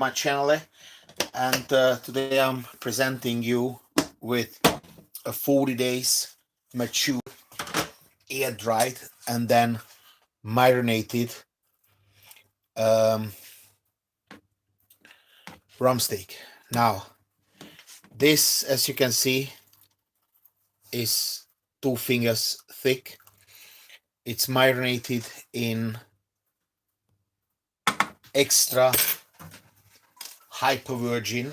my channel, and today I'm presenting you with a 40 days mature, air dried, and then marinated um, rump steak. Now, this, as you can see, is 2 fingers thick. It's marinated in extra hyper virgin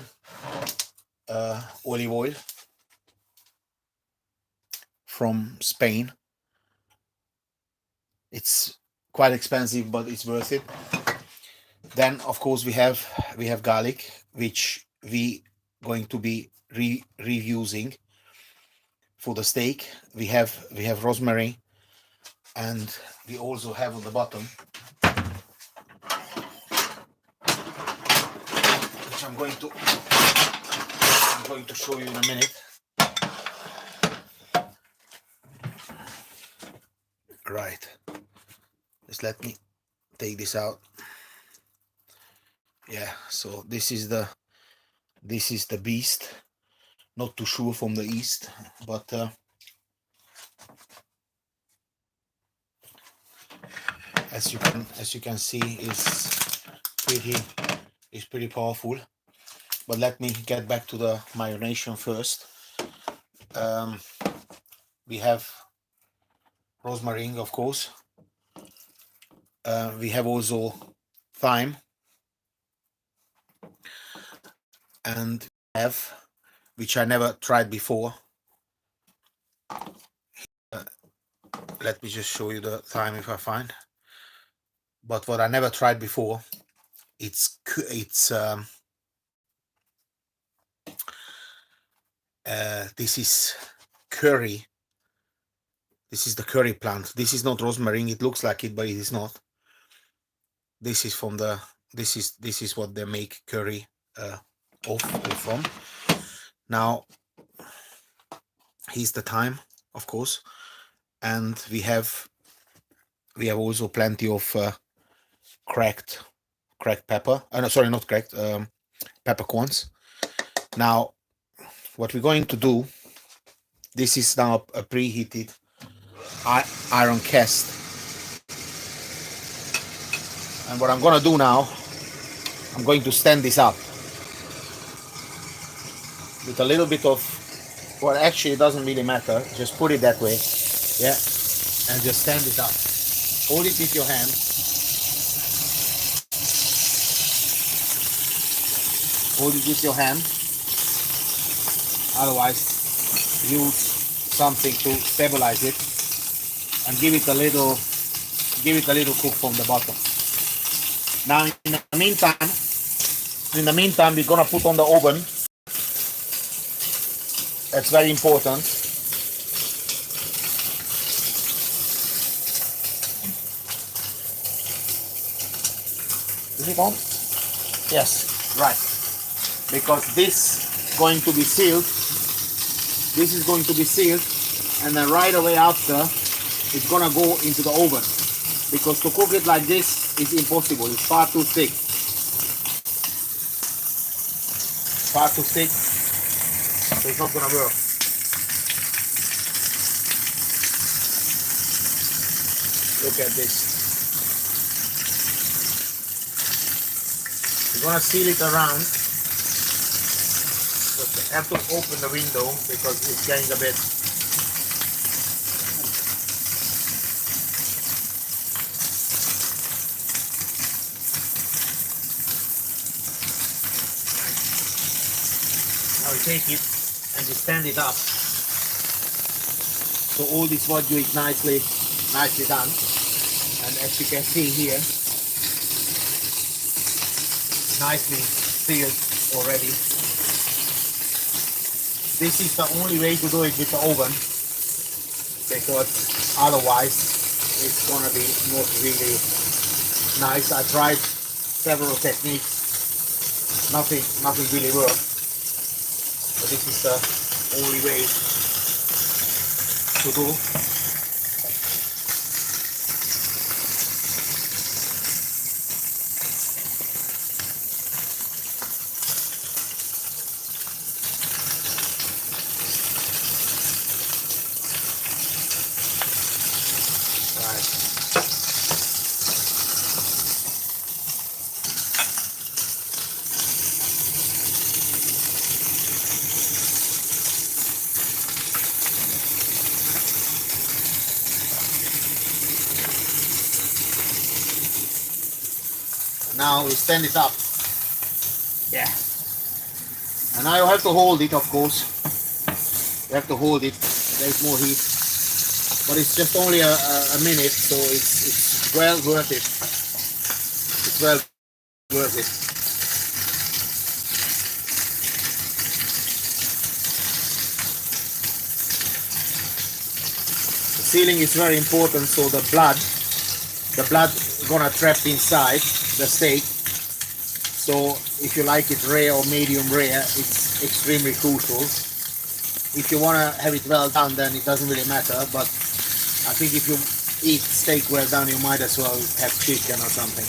olive oil from Spain. It's quite expensive, but it's worth it. Then, of course, we have garlic, which we going to be reusing for the steak. We have rosemary, and we also have on the bottom, which I'm going to show you in a minute. Right. Just let me take this out. Yeah. So this is the beast. Not too sure from the east, but as you can see, it's pretty powerful. But let me get back to the marination first. We have rosemary, of course. We have also thyme, and have, which I never tried before. Let me just show you the thyme if I find. But what I never tried before, this is curry. This is the curry plant. This is not rosemary. It looks like it, but it is not. This is from the. This is what they make curry of or from. Now, here's the thyme, of course, and we have also plenty of cracked pepper. No, sorry, not cracked. Peppercorns. Now, what we're going to do. This is now a preheated iron cast. And what I'm going to do now, I'm going to stand this up with a little bit of, well, actually it doesn't really matter. Just put it that way. Yeah. And just stand it up. Hold it with your hand. Hold it with your hand. Otherwise, use something to stabilize it, and give it a little cook from the bottom. Now, in the meantime, we're gonna put on the oven. That's very important. Is it on? Yes, right. Because this is going to be sealed. This is going to be sealed, and then right away after, it's gonna go into the oven. Because to cook it like this is impossible. It's far too thick. Far too thick, so it's not gonna work. Look at this. We're gonna seal it around. I have to open the window because it's getting a bit. Now we take it and we stand it up. So all this vodka is nicely done. And as you can see here, nicely sealed already. This is the only way to do it with the oven, because otherwise it's gonna be not really nice. I tried several techniques, nothing really worked. But this is the only way to do. Now we stand it up. Yeah. And now you have to hold it, of course. You have to hold it. There is more heat. But it's just only a minute, so it's well worth it. It's well worth it. The sealing is very important, so the blood gonna trap inside the steak. So if you like it rare or medium rare, it's extremely crucial. If you wanna have it well done, then it doesn't really matter. But I think if you eat steak well done, you might as well have chicken or something.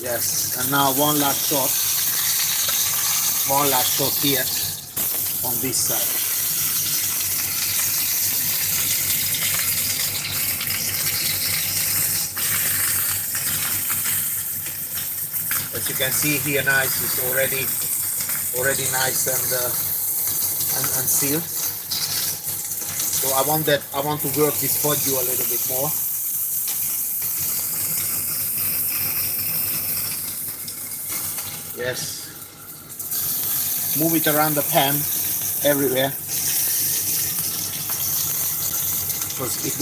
Yes, and now one last shot here on this side. As you can see here, nice, it's already nice and sealed. So I want to work this fondue a little bit more. Yes. Move it around the pan everywhere, because it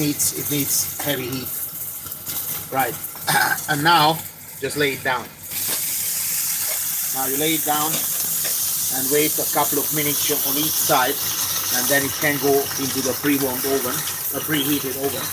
needs heavy heat. Right. And now just lay it down. Now you lay it down and wait a couple of minutes on each side, and then it can go into the pre-warmed oven, a preheated oven.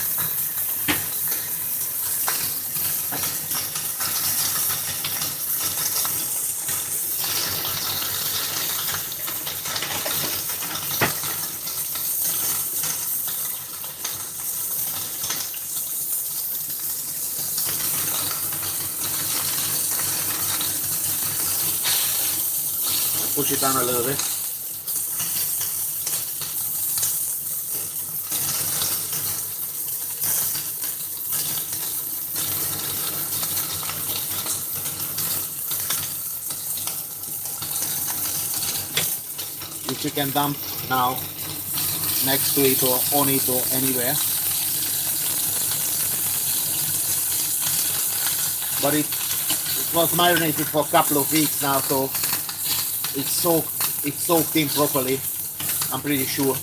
Push it down a little bit. Which you can dump now next to it or on it or anywhere. But it was marinated for a couple of weeks now, so it's soaked in properly, I'm pretty sure.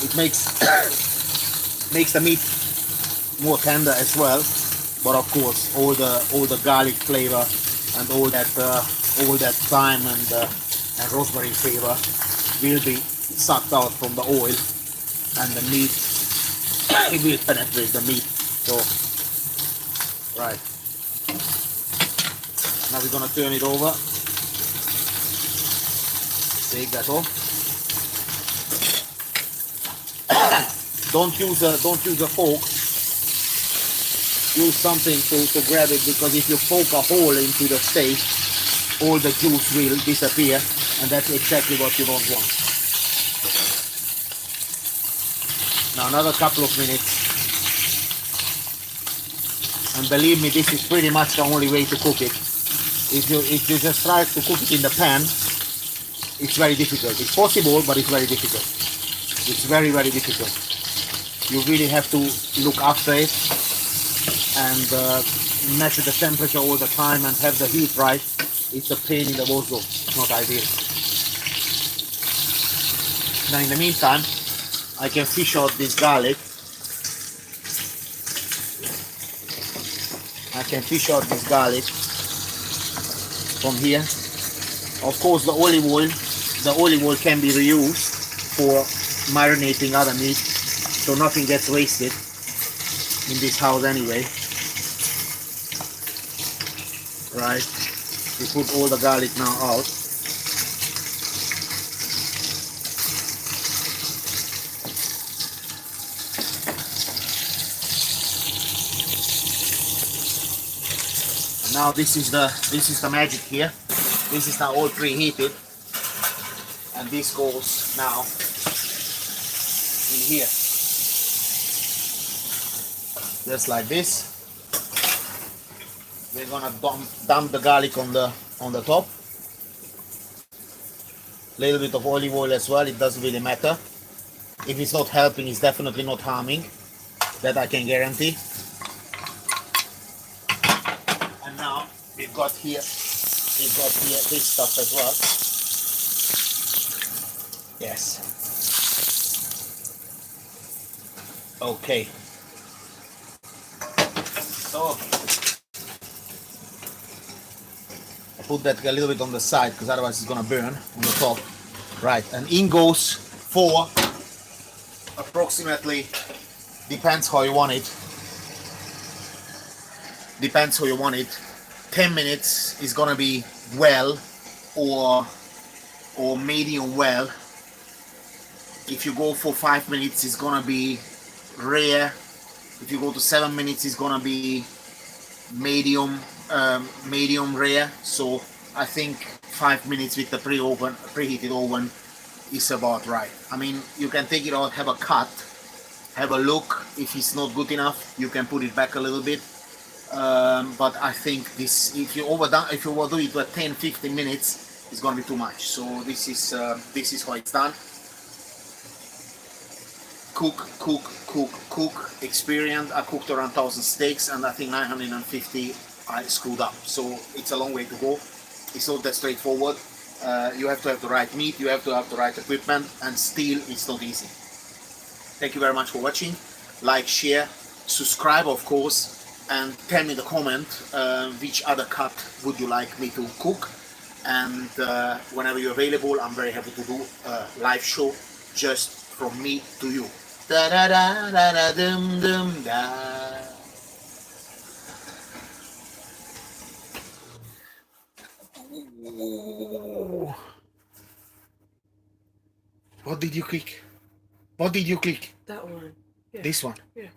It makes the meat more tender as well, but of course all the garlic flavor and all that thyme and rosemary flavor will be sucked out from the oil, and the meat it will penetrate the meat. So right, now we're gonna turn it over. Take that off. Don't use a fork. Use something to grab it, because if you poke a hole into the steak, all the juice will disappear, and that's exactly what you don't want. Now another couple of minutes, and believe me, this is pretty much the only way to cook it. If you just try to cook it in the pan, it's very difficult. It's possible, but it's very difficult. It's very, very difficult. You really have to look after it and measure the temperature all the time and have the heat right. It's a pain in the wardrobe. It's not ideal. Now in the meantime, I can fish out this garlic. From here. Of course, the olive oil can be reused for marinating other meat, so nothing gets wasted in this house anyway. Right, we put all the garlic now out. Now this is the magic here. This is now all preheated, and this goes now in here, just like this. We're gonna dump the garlic on the top. A little bit of olive oil as well. It doesn't really matter. If it's not helping, it's definitely not harming. That I can guarantee. And now we've got here this stuff as well. Yes. Okay. So I put that a little bit on the side because otherwise it's gonna burn on the top. Right, and in goes for approximately, depends how you want it. 10 minutes is gonna be well or medium well. If you go for 5 minutes, it's gonna be rare. If you go to 7 minutes, it's gonna be medium rare. So I think 5 minutes with the preheated oven is about right. I mean, you can take it out, have a cut, have a look. If it's not good enough, you can put it back a little bit. But I think this, if you overdo it for 10-15 minutes, it's gonna be too much. So this is how it's done. Cook experience. I cooked around 1,000 steaks, and I think 950 I screwed up. So it's a long way to go. It's not that straightforward. You have to have the right meat, you have to have the right equipment, and still it's not easy. Thank you very much for watching. Like, share, subscribe of course, and tell me in the comment which other cut would you like me to cook. And whenever you're available, I'm very happy to do a live show just from me to you. Da da da da da dum dum da. Ooh. What did you click? What did you click? That one. Yeah. This one? Yeah.